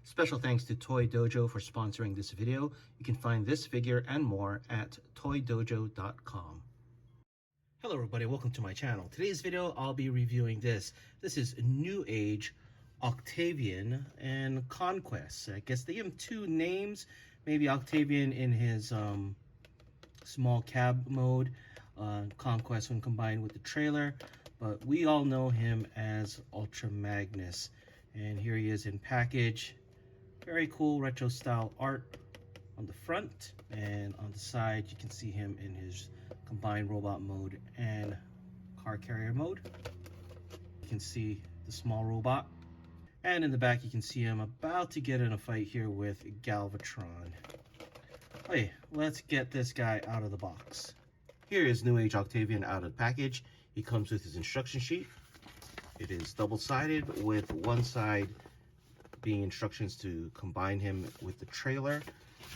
Special thanks to Toy Dojo for sponsoring this video. You can find this figure and more at toydojo.com. Hello everybody, welcome to my channel. Today's video I'll be reviewing this. This is NewAge Octavian and Conquest. I guess they give him two names. Maybe Octavian in his small cab mode, Conquest when combined with the trailer, but we all know him as Ultra Magnus. And here he is in package. Very cool retro style art on the front, and on the side you can see him in his combined robot mode and car carrier mode. You can see the small robot, and in the back you can see him about to get in a fight here with Galvatron. Hey, let's get this guy out of the box. Here is NewAge Octavian out of the package. He comes with his instruction sheet. It is double-sided, with one side being instructions to combine him with the trailer,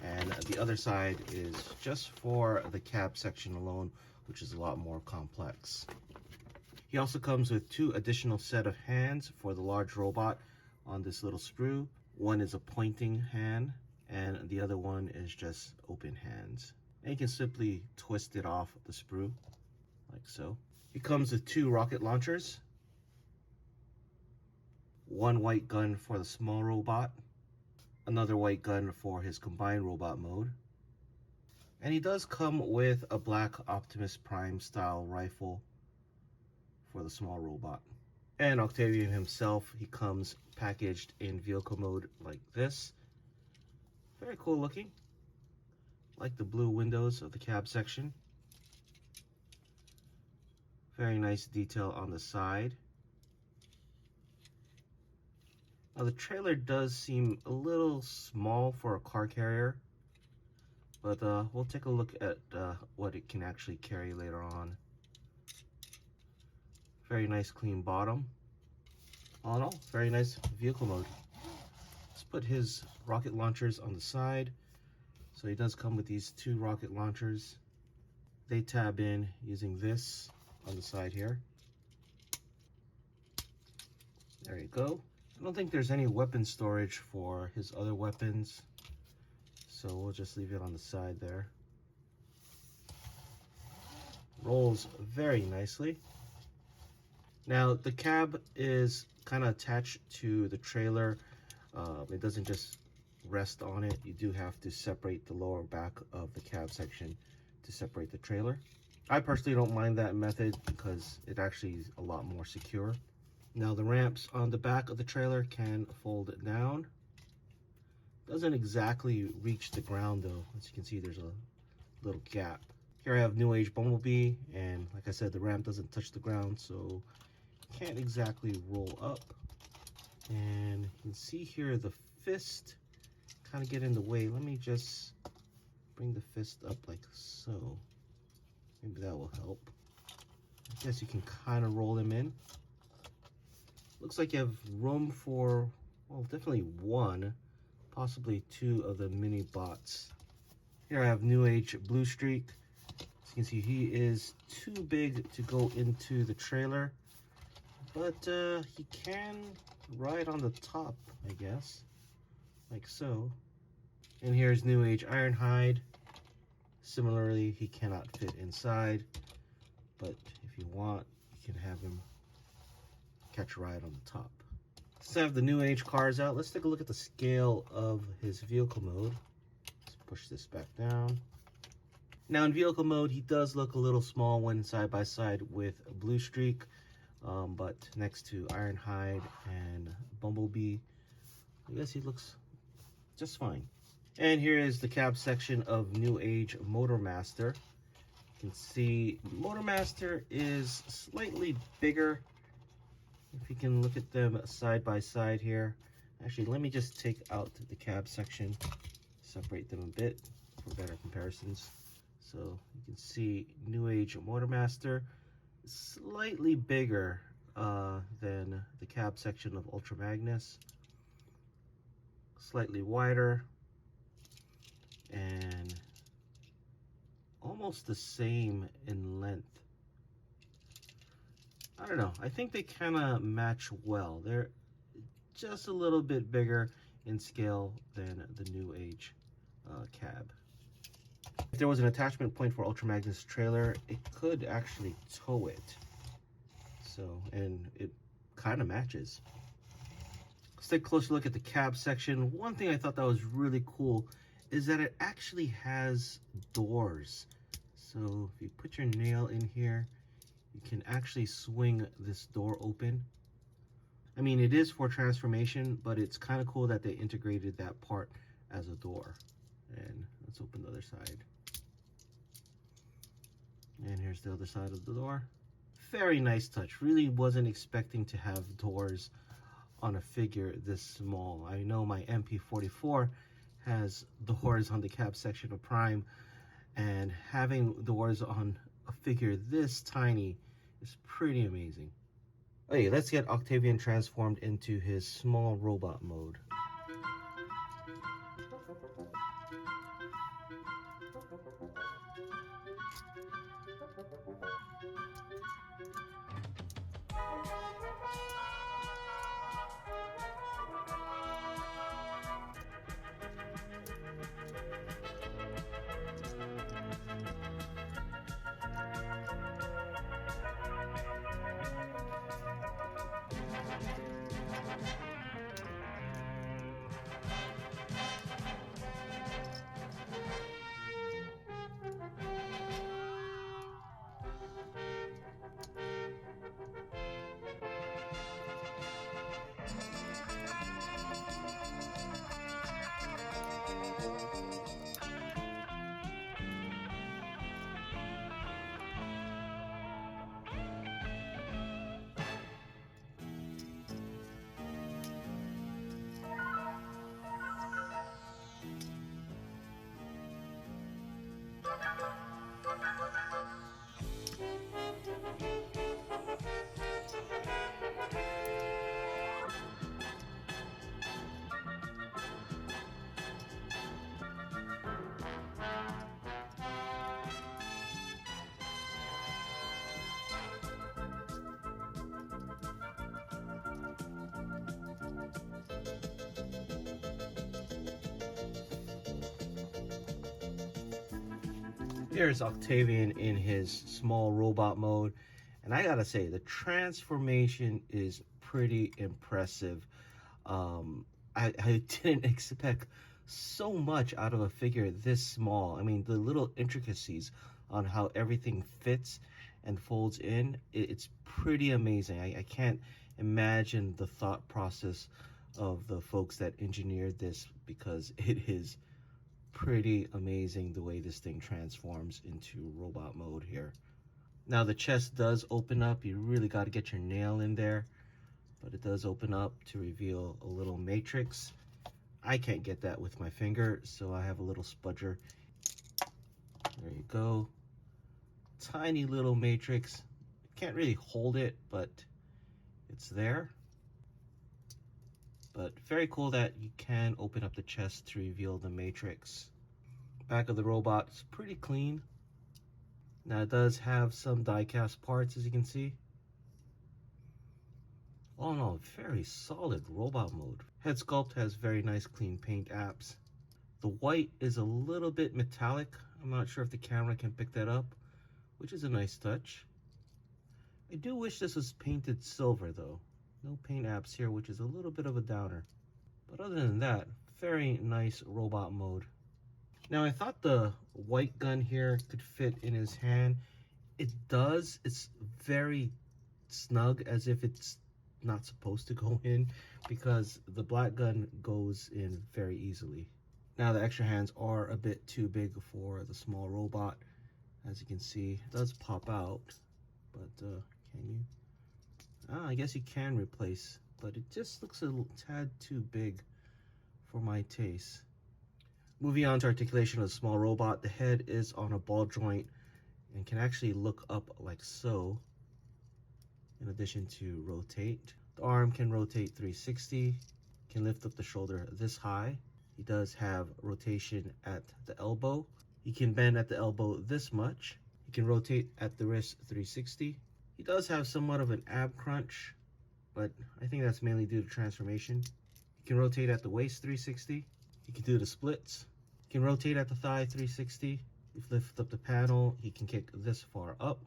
and the other side is just for the cab section alone, which is a lot more complex. He also comes with two additional set of hands for the large robot on this little sprue. One is a pointing hand, and the other one is just open hands. And you can simply twist it off the sprue, like so. He comes with two rocket launchers. One white gun for the small robot, another white gun for his combined robot mode. And he does come with a black Optimus Prime style rifle for the small robot. And Octavian himself, he comes packaged in vehicle mode like this. Very cool looking. Like the blue windows of the cab section. Very nice detail on the side. Now the trailer does seem a little small for a car carrier, but we'll take a look at what it can actually carry later on. Very nice clean bottom. All in all, very nice vehicle mode. Let's put his rocket launchers on the side. So he does come with these two rocket launchers. They tab in using this on the side here. There you go. I don't think there's any weapon storage for his other weapons, so we'll just leave it on the side there. Rolls very nicely. Now the cab is kind of attached to the trailer. It doesn't just rest on it. You do have to separate the lower back of the cab section to separate the trailer. I personally don't mind that method because it actually is a lot more secure. Now the ramps on the back of the trailer can fold down. Doesn't exactly reach the ground though. As you can see, there's a little gap. Here I have NewAge Bumblebee, and like I said, the ramp doesn't touch the ground, so can't exactly roll up. And you can see here the fist kind of get in the way. Let me just bring the fist up like so. Maybe that will help. I guess you can kind of roll him in. Looks like you have room for, well, definitely one, possibly two of the mini bots. Here I have NewAge Blue Streak. As you can see, he is too big to go into the trailer, but he can ride on the top, I guess, like so. And here's NewAge Ironhide. Similarly, he cannot fit inside, but if you want, you can have him catch a ride on the top. Let's have the NewAge cars out. Let's take a look at the scale of his vehicle mode. Let's push this back down. Now in vehicle mode, he does look a little small when side by side with Blue Streak, but next to Ironhide and Bumblebee, I guess he looks just fine. And here is the cab section of NewAge Motormaster. You can see Motormaster is slightly bigger. If you can look at them side by side here. Actually, let me just take out the cab section, separate them a bit for better comparisons. So you can see NewAge Motormaster is slightly bigger than the cab section of Ultra Magnus. Slightly wider and almost the same in length. I don't know. I think they kind of match well. They're just a little bit bigger. in scale than the NewAge cab. If there was an attachment point for Ultra Magnus trailer, it could actually tow it. So, and it kind of matches. Let's take a closer look at the cab section. One thing I thought that was really cool is that it actually has doors. So if you put your nail in here, you can actually swing this door open. I mean, it is for transformation, but it's kind of cool that they integrated that part as a door. And let's open the other side. And here's the other side of the door. Very nice touch. Really wasn't expecting to have doors on a figure this small. I know my MP44 has doors on the cab section of Prime, and having doors on a figure this tiny is pretty amazing. Okay, let's get Octavian transformed into his small robot mode. Here's Octavian in his small robot mode, and I gotta say the transformation is pretty impressive. I didn't expect so much out of a figure this small. I mean, the little intricacies on how everything fits and folds in, it's pretty amazing. I can't imagine the thought process of the folks that engineered this, because it is pretty amazing the way this thing transforms into robot mode here. Now the chest does open up. You really got to get your nail in there, but it does open up to reveal a little matrix. I can't get that with my finger, so I have a little spudger. There you go. Tiny little matrix. Can't really hold it, but it's there. But very cool that you can open up the chest to reveal the matrix. Back of the robot is pretty clean. Now it does have some die-cast parts, as you can see. All in all, very solid robot mode. Head sculpt has very nice clean paint apps. The white is a little bit metallic. I'm not sure if the camera can pick that up, which is a nice touch. I do wish this was painted silver though. No paint apps here, which is a little bit of a downer. But other than that, very nice robot mode. Now I thought the white gun here could fit in his hand. It does. It's very snug, as if it's not supposed to go in, because the black gun goes in very easily. Now the extra hands are a bit too big for the small robot. As you can see, it does pop out, but can you? I guess you can replace, but it just looks a little tad too big for my taste. Moving on to articulation of the small robot, the head is on a ball joint and can actually look up like so, in addition to rotate. The arm can rotate 360, can lift up the shoulder this high. He does have rotation at the elbow. He can bend at the elbow this much. He can rotate at the wrist 360. He does have somewhat of an ab crunch, but I think that's mainly due to transformation. He You can rotate at the waist 360. You can do the splits. You can rotate at the thigh 360. You lift up the panel. He can kick this far up,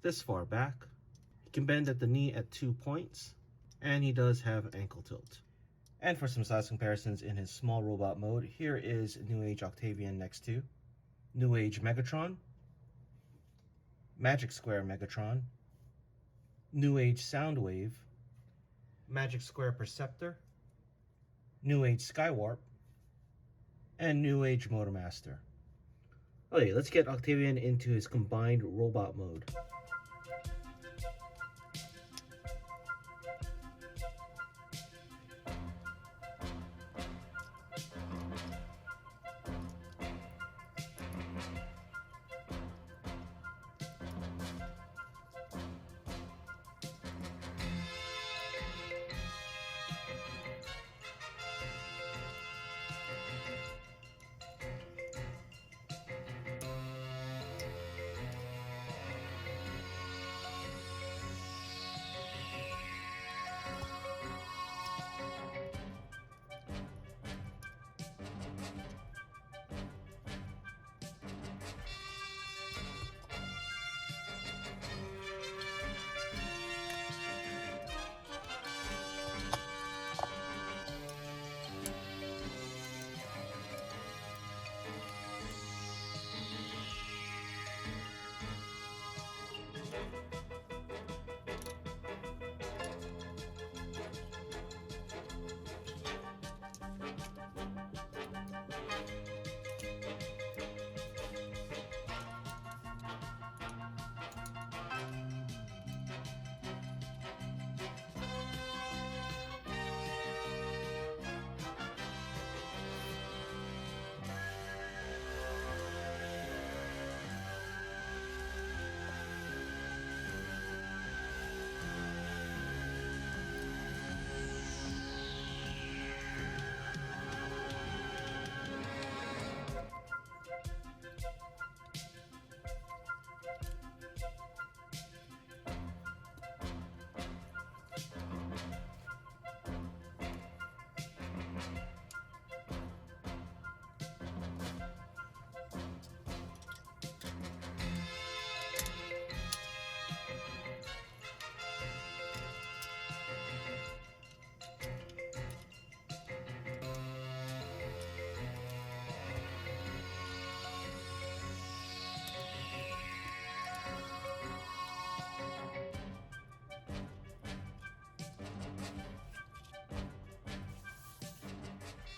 this far back. He can bend at the knee at 2 points. And he does have ankle tilt. And for some size comparisons in his small robot mode, here is NewAge Octavian next to NewAge Megatron, Magic Square Megatron, NewAge Soundwave, Magic Square Perceptor, NewAge Skywarp, and NewAge Motormaster. Okay, let's get Octavian into his combined robot mode.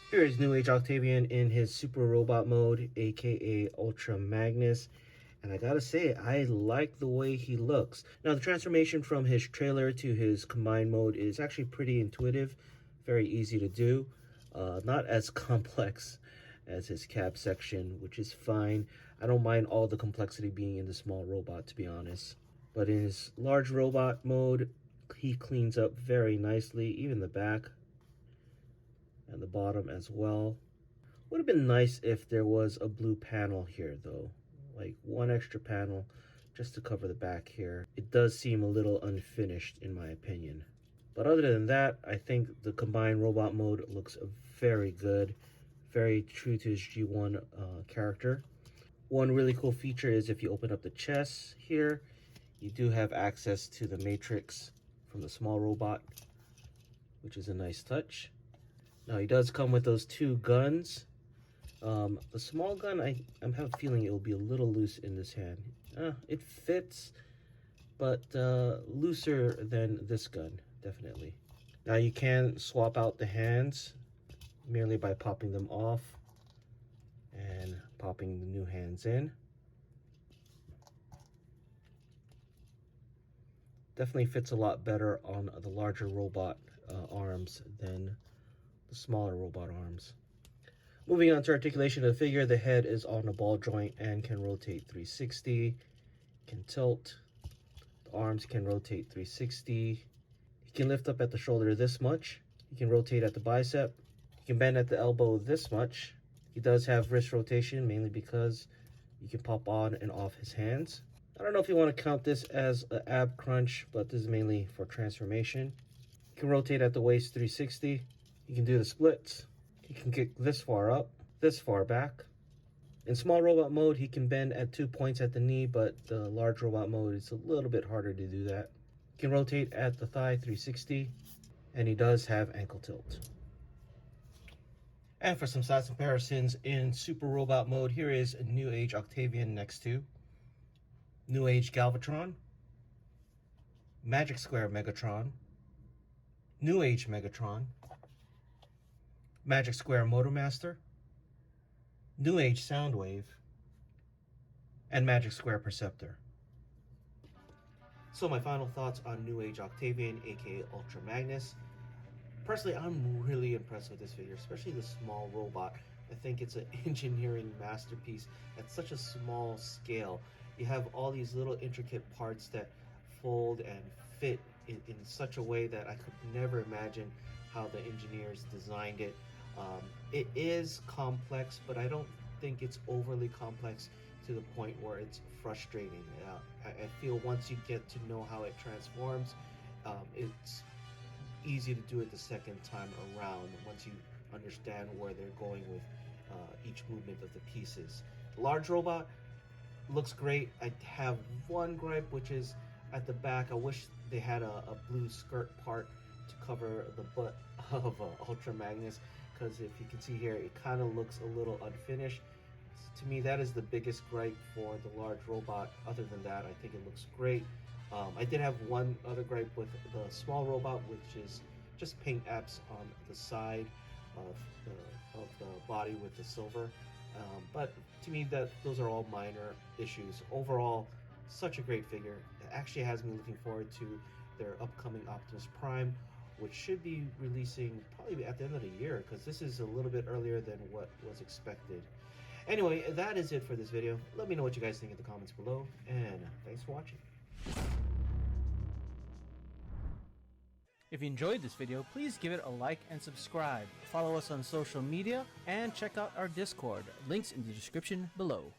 Here is NewAge Octavian in his Super Robot mode, aka Ultra Magnus. And I gotta say, I like the way he looks. Now, the transformation from his trailer to his combined mode is actually pretty intuitive, very easy to do. Not as complex as his cab section, which is fine. I don't mind all the complexity being in the small robot, to be honest. But in his large robot mode, he cleans up very nicely, even the back and the bottom as well. Would have been nice if there was a blue panel here though, like one extra panel just to cover the back here. It does seem a little unfinished in my opinion. But other than that, I think the combined robot mode looks very good, very true to his G1 character. One really cool feature is if you open up the chest here, you do have access to the matrix from the small robot, which is a nice touch. Now, he does come with those 2 guns. The small gun, I have a feeling it will be a little loose in this hand. It fits, but looser than this gun, definitely. Now, you can swap out the hands merely by popping them off and popping the new hands in. Definitely fits a lot better on the larger robot arms than the smaller robot arms. Moving on to articulation of the figure, the head is on a ball joint and can rotate 360, can tilt. The arms can rotate 360. He can lift up at the shoulder this much. He can rotate at the bicep. He can bend at the elbow this much. He does have wrist rotation, mainly because you can pop on and off his hands. I don't know if you want to count this as an ab crunch, but this is mainly for transformation. He can rotate at the waist 360. He can do the splits. He can kick this far up, this far back. In small robot mode, he can bend at 2 points at the knee, but the large robot mode, it's a little bit harder to do that. He can rotate at the thigh 360, and he does have ankle tilt. And for some size comparisons in super robot mode, here is NewAge Octavian next to NewAge Galvatron, Magic Square Megatron, NewAge Megatron, Magic Square Motormaster, NewAge Soundwave, and Magic Square Perceptor. So my final thoughts on NewAge Octavian, aka Ultra Magnus. Personally, I'm really impressed with this figure, especially the small robot. I think it's an engineering masterpiece at such a small scale. You have all these little intricate parts that fold and fit in such a way that I could never imagine how the engineers designed it. It is complex, but I don't think it's overly complex to the point where it's frustrating. I feel once you get to know how it transforms, it's easy to do it the second time around once you understand where they're going with each movement of the pieces. The large robot looks great. I have one gripe, which is at the back. I wish they had a blue skirt part to cover the butt of Ultra Magnus, because if you can see here, it kind of looks a little unfinished. So to me, that is the biggest gripe for the large robot. Other than that, I think it looks great. I did have one other gripe with the small robot, which is just paint apps on the side of the body with the silver. But to me, those are all minor issues. Overall, such a great figure. It actually has me looking forward to their upcoming Optimus Prime, which should be releasing probably at the end of the year, because this is a little bit earlier than what was expected. Anyway, that is it for this video. Let me know what you guys think in the comments below, and thanks for watching. If you enjoyed this video, please give it a like and subscribe. Follow us on social media and check out our Discord. Links in the description below.